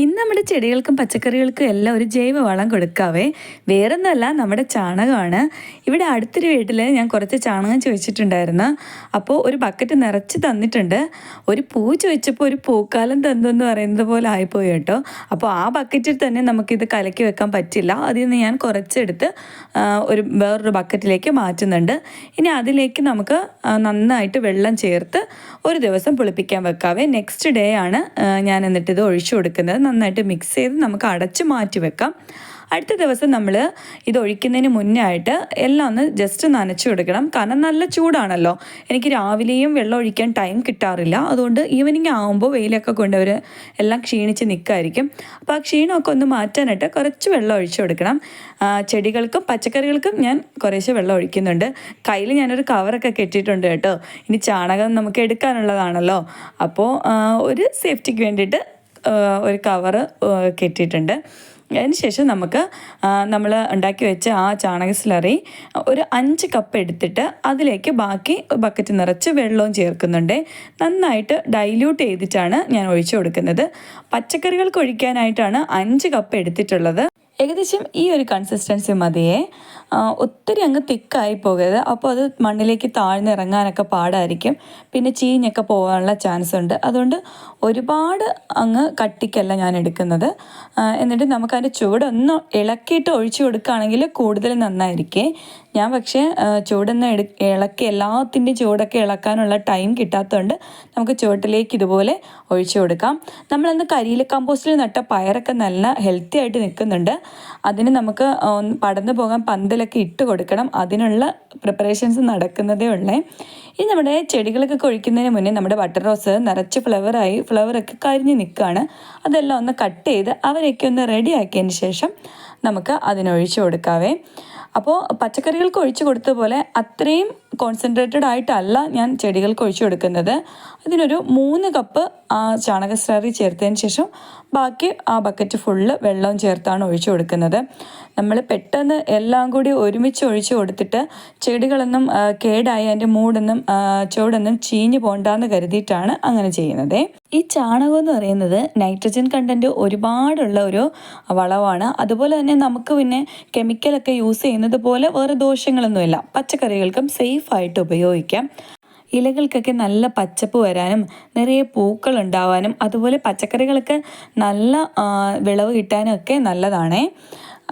ഇന്ന് നമ്മുടെ ചെടികൾക്കും പച്ചക്കറികൾക്കും എല്ലാം ഒരു ജൈവ വളം കൊടുക്കാവേ. വേറൊന്നുമല്ല, നമ്മുടെ ചാണകമാണ്. ഇവിടെ അടുത്തൊരു വീട്ടിൽ ഞാൻ കുറച്ച് ചാണകം ചോദിച്ചിട്ടുണ്ടായിരുന്നു. അപ്പോൾ ഒരു ബക്കറ്റ് നിറച്ച് തന്നിട്ടുണ്ട്. ഒരു പൂ ചോദിച്ചപ്പോൾ ഒരു പൂക്കാലം തന്നെന്ന് പറയുന്നത് പോലെ ആയിപ്പോയി കേട്ടോ. അപ്പോൾ ആ ബക്കറ്റിൽ തന്നെ നമുക്കിത് കലക്കി വെക്കാൻ പറ്റില്ല. അതിൽ നിന്ന് ഞാൻ കുറച്ചെടുത്ത് വേറൊരു ബക്കറ്റിലേക്ക് മാറ്റുന്നുണ്ട്. ഇനി അതിലേക്ക് നമുക്ക് നന്നായിട്ട് വെള്ളം ചേർത്ത് ഒരു ദിവസം പുളിപ്പിക്കാൻ വെക്കാവേ. നെക്സ്റ്റ് ഡേ ആണ് ഞാൻ എന്നിട്ട് ഇത് ഒഴിച്ചു കൊടുക്കുന്നത്. നന്നായിട്ട് മിക്സ് ചെയ്ത് നമുക്ക് അടച്ച് മാറ്റി വെക്കാം. അടുത്ത ദിവസം നമ്മൾ ഇത് ഒഴിക്കുന്നതിന് മുന്നേ ആയിട്ട് എല്ലാം ഒന്ന് ജസ്റ്റ് നനച്ചു കൊടുക്കണം. കാരണം നല്ല ചൂടാണല്ലോ. എനിക്ക് രാവിലെയും വെള്ളം ഒഴിക്കാൻ ടൈം കിട്ടാറില്ല. അതുകൊണ്ട് ഈവനിങ് ആകുമ്പോൾ വെയിലൊക്കെ കൊണ്ടവർ എല്ലാം ക്ഷീണിച്ച് നിൽക്കുമായിരിക്കും. അപ്പോൾ ആ ക്ഷീണമൊക്കെ ഒന്ന് മാറ്റാനായിട്ട് കുറച്ച് വെള്ളം ഒഴിച്ചു കൊടുക്കണം. ചെടികൾക്കും പച്ചക്കറികൾക്കും ഞാൻ കുറേശ്ശെ വെള്ളം ഒഴിക്കുന്നുണ്ട്. കയ്യിൽ ഞാനൊരു കവറൊക്കെ കെട്ടിയിട്ടുണ്ട് കേട്ടോ. ഇനി ചാണകം നമുക്ക് എടുക്കാനുള്ളതാണല്ലോ. അപ്പോൾ ഒരു സേഫ്റ്റിക്ക് വേണ്ടിയിട്ട് ഒരു കവറ് കെട്ടിയിട്ടുണ്ട്. അതിനുശേഷം നമുക്ക് നമ്മൾ ഉണ്ടാക്കി വെച്ച ആ ചാണക സ്ലറി ഒരു 5 കപ്പ് എടുത്തിട്ട് അതിലേക്ക് ബാക്കി ബക്കറ്റ് നിറച്ച് വെള്ളവും ചേർക്കുന്നുണ്ട്. നന്നായിട്ട് ഡൈല്യൂട്ട് ചെയ്തിട്ടാണ് ഞാൻ ഒഴിച്ചു കൊടുക്കുന്നത്. പച്ചക്കറികൾക്ക് ഒഴിക്കാനായിട്ടാണ് 5 കപ്പ് എടുത്തിട്ടുള്ളത്. ഏകദേശം ഈ ഒരു കൺസിസ്റ്റൻസി മതിയേ. ഒത്തിരി അങ്ങ് തിക്കായി പോകരുത്. അപ്പോൾ അത് മണ്ണിലേക്ക് താഴ്ന്നിറങ്ങാനൊക്കെ പാടായിരിക്കും. പിന്നെ ചീഞ്ഞൊക്കെ പോകാനുള്ള ചാൻസ് ഉണ്ട്. അതുകൊണ്ട് ഒരുപാട് അങ്ങ് കട്ടിക്കല്ല ഞാൻ എടുക്കുന്നത്. എന്നിട്ട് നമുക്കതിൻ്റെ ചൂടൊന്ന് ഇളക്കിയിട്ട് ഒഴിച്ചു കൊടുക്കുകയാണെങ്കിൽ കൂടുതൽ നന്നായിരിക്കേ. ഞാൻ പക്ഷേ ചൂടൊന്ന് ഇളക്കി എല്ലാത്തിൻ്റെയും ചൂടൊക്കെ ഇളക്കാനുള്ള ടൈം കിട്ടാത്തതുകൊണ്ട് നമുക്ക് ചുവട്ടിലേക്ക് ഇതുപോലെ ഒഴിച്ചു കൊടുക്കാം. നമ്മളന്ന് കരിയില കമ്പോസ്റ്റിൽ നട്ട പയറൊക്കെ നല്ല ഹെൽത്തി ആയിട്ട് നിൽക്കുന്നുണ്ട്. അതിന് നമുക്ക് പടർന്നു പോകാൻ പന്തലൊക്കെ ഇട്ട് കൊടുക്കണം. അതിനുള്ള പ്രിപ്പറേഷൻസ് നടക്കുന്നതേ ഉള്ളേ. ഇനി നമ്മുടെ ചെടികളൊക്കെ ഒഴിക്കുന്നതിന് മുന്നേ നമ്മുടെ ബട്ടർ റോസ് നിറച്ച് ഫ്ലവറൊക്കെ കരിഞ്ഞ് നിൽക്കുകയാണ്. അതെല്ലാം ഒന്ന് കട്ട് ചെയ്ത് അവരൊക്കെ ഒന്ന് റെഡി ആക്കിയതിന് ശേഷം നമുക്ക് അതിനൊഴിച്ചു കൊടുക്കാവേ. അപ്പോൾ പച്ചക്കറികൾക്ക് ഒഴിച്ചു കൊടുത്ത പോലെ അത്രയും കോൺസെൻട്രേറ്റഡ് ആയിട്ടല്ല ഞാൻ ചെടികൾക്ക് ഒഴിച്ചു കൊടുക്കുന്നത്. ഇതിനൊരു 3 കപ്പ് ആ ചാണക സ്ലറി ചേർത്തതിന് ശേഷം ബാക്കി ആ ബക്കറ്റ് ഫുള്ള് വെള്ളവും ചേർത്താണ് ഒഴിച്ചു കൊടുക്കുന്നത്. നമ്മൾ പെട്ടെന്ന് എല്ലാം കൂടി ഒരുമിച്ച് ഒഴിച്ചു കൊടുത്തിട്ട് ചെടികളൊന്നും കേടായി അതിൻ്റെ ചുവടൊന്നും ചീഞ്ഞു പോകണ്ടെന്ന് കരുതിയിട്ടാണ് അങ്ങനെ ചെയ്യുന്നത്. ഈ ചാണകം എന്ന് പറയുന്നത് നൈട്രജൻ കണ്ടൻറ്റ് ഒരുപാടുള്ള ഒരു വളമാണ്. അതുപോലെ തന്നെ നമുക്ക് പിന്നെ കെമിക്കലൊക്കെ യൂസ് ചെയ്യുന്നത് പോലെ വേറെ ദോഷങ്ങളൊന്നുമില്ല. പച്ചക്കറികൾക്കും സേഫായിട്ട് ഉപയോഗിക്കാം. ഇലകൾക്കൊക്കെ നല്ല പച്ചപ്പ് വരാനും നിറയെ പൂക്കൾ ഉണ്ടാവാനും അതുപോലെ പച്ചക്കറികളൊക്കെ നല്ല വിളവ് കിട്ടാനും ഒക്കെ നല്ലതാണേ.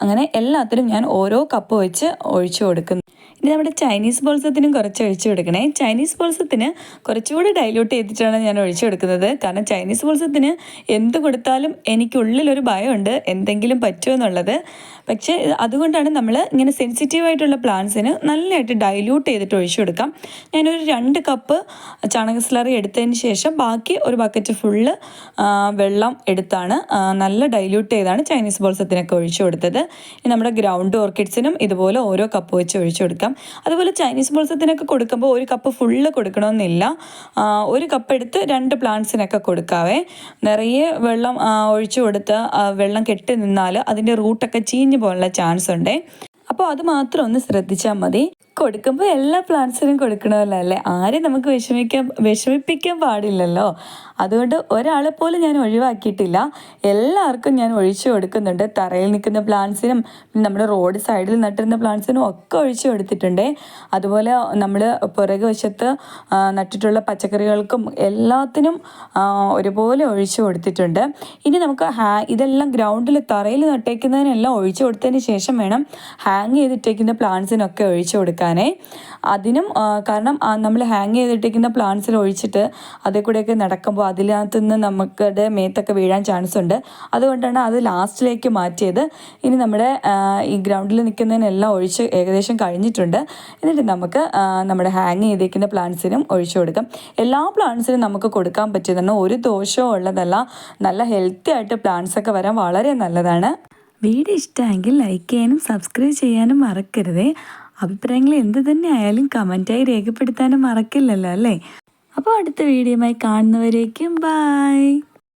അങ്ങനെ എല്ലാത്തിലും ഞാൻ ഓരോ കപ്പ് വെച്ച് ഒഴിച്ചു കൊടുക്കുന്നു. ഇനി നമ്മുടെ ചൈനീസ് ബോൾസത്തിനും കുറച്ച് ഒഴിച്ചു കൊടുക്കണേ. ചൈനീസ് ബോൾസത്തിന് കുറച്ചുകൂടി ഡൈല്യൂട്ട് ചെയ്തിട്ടാണ് ഞാൻ ഒഴിച്ചു കൊടുക്കുന്നത്. കാരണം ചൈനീസ് ബോൾസത്തിന് എന്ത് കൊടുത്താലും എനിക്കുള്ളിലൊരു ഭയമുണ്ട് എന്തെങ്കിലും പറ്റുമോ എന്നുള്ളത്. പക്ഷേ അതുകൊണ്ടാണ് നമ്മൾ ഇങ്ങനെ സെൻസിറ്റീവായിട്ടുള്ള പ്ലാന്റ്സിന് നല്ലതായിട്ട് ഡൈല്യൂട്ട് ചെയ്തിട്ട് ഒഴിച്ചു കൊടുക്കാം. ഞാനൊരു 2 കപ്പ് ചാണക സ്ലറി എടുത്തതിന് ശേഷം ബാക്കി ഒരു ബക്കറ്റ് ഫുള്ള് വെള്ളം എടുത്താണ് നല്ല ഡൈല്യൂട്ട് ചെയ്താണ് ചൈനീസ് ബോൾസത്തിനൊക്കെ ഒഴിച്ചു കൊടുത്തത്. ഇനി നമ്മുടെ ഗ്രൗണ്ട് ഓർക്കിഡ്സിനും ഇതുപോലെ ഓരോ കപ്പ് വെച്ച് ഒഴിച്ചു കൊടുക്കാം. അതുപോലെ ചൈനീസ് ബോൾസത്തിനൊക്കെ കൊടുക്കുമ്പോൾ 1 കപ്പ് ഫുള്ള് കൊടുക്കണമെന്നില്ല. 1 കപ്പ് എടുത്ത് 2 പ്ലാന്റ്സിനൊക്കെ കൊടുക്കാവേ. നിറയെ വെള്ളം ഒഴിച്ചു കൊടുത്ത് വെള്ളം കെട്ടി നിന്നാൽ അതിൻ്റെ റൂട്ടൊക്കെ ചീഞ്ഞു പോകാനുള്ള ചാൻസ് ഉണ്ട്. അപ്പോൾ അത് മാത്രം ഒന്ന് ശ്രദ്ധിച്ചാൽ മതി. കൊടുക്കുമ്പോൾ എല്ലാ പ്ലാന്റ്സിനും കൊടുക്കണമല്ലോ അല്ലേ. ആരെയും നമുക്ക് വിഷമിപ്പിക്കാൻ പാടില്ലല്ലോ. അതുകൊണ്ട് ഒരാളെ പോലും ഞാൻ ഒഴിവാക്കിയിട്ടില്ല. എല്ലാവർക്കും ഞാൻ ഒഴിച്ചു കൊടുക്കുന്നുണ്ട്. തറയിൽ നിൽക്കുന്ന പ്ലാന്റ്സിനും നമ്മുടെ റോഡ് സൈഡിൽ നട്ടിരുന്ന പ്ലാന്റ്സിനും ഒക്കെ ഒഴിച്ചു കൊടുത്തിട്ടുണ്ട്. അതുപോലെ നമ്മൾ പുറകു വശത്ത് നട്ടിട്ടുള്ള പച്ചക്കറികൾക്കും എല്ലാത്തിനും ഒരുപോലെ ഒഴിച്ചു കൊടുത്തിട്ടുണ്ട്. ഇനി നമുക്ക് ഇതെല്ലാം ഗ്രൗണ്ടിൽ തറയിൽ നട്ടേക്കുന്നതിനെല്ലാം ഒഴിച്ചു കൊടുത്തതിന് ശേഷം വേണം ഹാങ് ചെയ്തിട്ടേക്കുന്ന പ്ലാന്റ്സിനൊക്കെ ഒഴിച്ചു കൊടുക്കാനേ. അതിനും കാരണം നമ്മൾ ഹാങ് ചെയ്തിട്ടേക്കുന്ന പ്ലാന്റ്സിൽ ഒഴിച്ചിട്ട് അതേ കൂടെയൊക്കെ നടക്കുമ്പോൾ അതിനകത്ത് നിന്ന് നമുക്കത് മേത്തൊക്കെ വീഴാൻ ചാൻസ് ഉണ്ട്. അതുകൊണ്ടാണ് അത് ലാസ്റ്റിലേക്ക് മാറ്റിയത്. ഇനി നമ്മുടെ ഈ ഗ്രൗണ്ടിൽ നിൽക്കുന്നതിനെല്ലാം ഒഴിച്ച് ഏകദേശം കഴിഞ്ഞിട്ടുണ്ട്. എന്നിട്ട് നമുക്ക് നമ്മുടെ ഹാങ് ചെയ്തിരിക്കുന്ന പ്ലാന്റ്സിനും ഒഴിച്ചു കൊടുക്കാം. എല്ലാ പ്ലാന്റ്സിനും നമുക്ക് കൊടുക്കാൻ പറ്റിയതാണ്. ഒരു ദോഷവും ഉള്ളതല്ല. നല്ല ഹെൽത്തി ആയിട്ട് പ്ലാന്റ്സൊക്കെ വരാൻ വളരെ നല്ലതാണ്. വീഡിയോ ഇഷ്ടമെങ്കിൽ ലൈക്ക് ചെയ്യാനും സബ്സ്ക്രൈബ് ചെയ്യാനും മറക്കരുതേ. അഭിപ്രായങ്ങൾ എന്ത് തന്നെ ആയാലും കമൻറ്റായി രേഖപ്പെടുത്താനും മറക്കില്ലല്ലോ അല്ലേ. അപ്പോൾ അടുത്ത വീഡിയോയുമായി കാണുന്നവരേക്കും ബൈ.